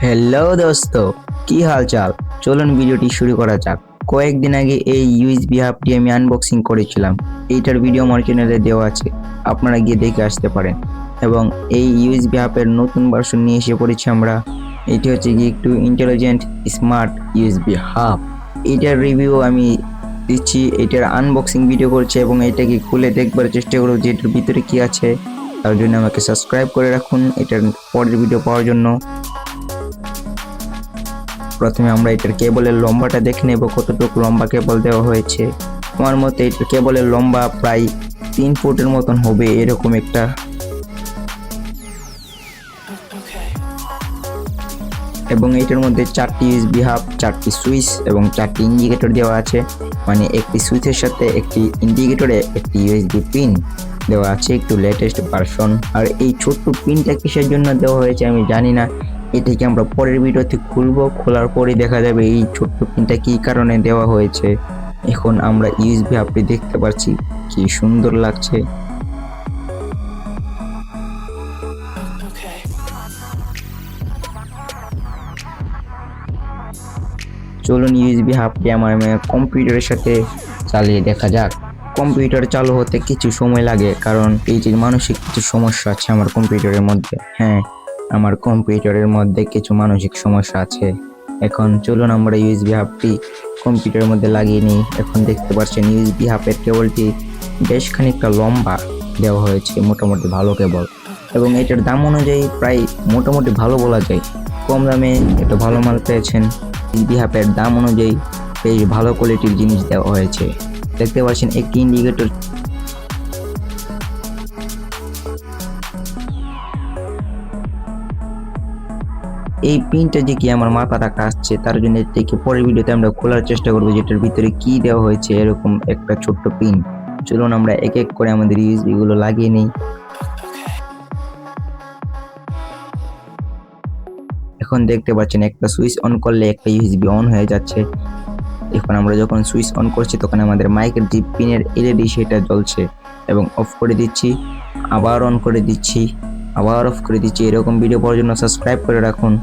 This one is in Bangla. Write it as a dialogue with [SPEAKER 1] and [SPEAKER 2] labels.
[SPEAKER 1] হ্যালো দোস্ত, কি হালচাল? চলুন ভিডিওটি শুরু করা যাক। কয়েকদিন আগে এই ইউএসবি হাবটি আমি আনবক্সিং করেছিলাম। এইটার ভিডিও আমার চ্যানেলে দেওয়া আছে, আপনারা গিয়ে দেখে আসতে পারেন। এবং এই ইউএসবি হাবের নতুন ভার্সন নিয়ে এসে পড়েছি আমরা। এটি হচ্ছে কি একটু ইন্টেলিজেন্ট স্মার্ট ইউএসবি হাব। এইটার রিভিউ আমি দিচ্ছি, এটার আনবক্সিং ভিডিও করছি এবং এটাকে খুলে দেখবার চেষ্টা করব যে এটার ভিতরে কি আছে। তার জন্য আমাকে সাবস্ক্রাইব করে রাখুন এটার পরের ভিডিও পাওয়ার জন্য। প্রথমে আমরা এটার কেবলের লম্বাটা দেখে নেব, কতটুকু লম্বা কেবল দেওয়া হয়েছে। আমার মতে এটার কেবলের লম্বা প্রায় 3 ফুটের মতন হবে, এরকম একটা। এবং এটার মধ্যে 4টি ইউএসবি হাব, 4টি সুইচ এবং 4টি ইন্ডিকেটর দেওয়া আছে। মানে একটি সুইচের সাথে একটি ইন্ডিকেটরে একটি ইউএসবি পিন দেওয়া আছে, একটু লেটেস্ট ভার্সন। আর এই ছোট্ট পিনটা কিসের জন্য দেওয়া হয়েছে আমি জানি না, এটাকে আমরা পরের ভিডিওতে খুলবো, খোলার পরে দেখা যাবে এই ছোট্ট পিনটা কি কারণে দেওয়া হয়েছে। এখন আমরা ইউএসবি হাবটি দেখতে পাচ্ছি, কি সুন্দর লাগছে। চলুন ইউএসবি হাবটি আমার কম্পিউটারের সাথে চালিয়ে দেখা যাক। কম্পিউটার চালু হতে কিছু সময় লাগে, কারণ এই যে মানসিক কিছু সমস্যা আছে আমার কম্পিউটারের মধ্যে। হ্যাঁ, আমার কম্পিউটারের মধ্যে কিছু মানসিক সমস্যা আছে। এখন চলুন আমরা ইউএসবি হাবটি কম্পিউটারের মধ্যে লাগিয়ে নিই। এখন দেখতে পাচ্ছেন ইউএসবি হাবের কেবলটি বেশ খানিকটা লম্বা দেওয়া হয়েছে, মোটামুটি ভালো কেবল। এবং এটার দাম অনুযায়ী প্রায় মোটামুটি ভালো বলা যায়, কম দামে একটা ভালো মাল পেয়েছেন। ইউএসবি হাবের দাম অনুযায়ী বেশ ভালো কোয়ালিটির জিনিস দেওয়া হয়েছে। দেখতে পাচ্ছেন একটি ইন্ডিকেটর। এই পিনটা যে কি আমার মাথাটা কাটছে, তার জন্য এটাকে পরের ভিডিওতে আমরা খোলার চেষ্টা করবো যেটার ভিতরে কি দেওয়া হয়েছে, এরকম একটা ছোট্ট পিন। চলুন আমরা এক এক করে আমাদের ইউএসবি গুলো লাগিয়ে নিই। এখন দেখতে পাচ্ছেন একটা সুইচ অন করলে একটা ইউএসবি অন হয়ে যাচ্ছে। এখন আমরা যখন সুইচ অন করছি তখন আমাদের মাইকের যে পিনের এলইডি সেটা জ্বলছে। এবং অফ করে দিচ্ছি, আবার অন করে দিচ্ছি, আবার অফ করে দিচ্ছি। এরকম ভিডিও পাওয়ার জন্য সাবস্ক্রাইব করে রাখুন।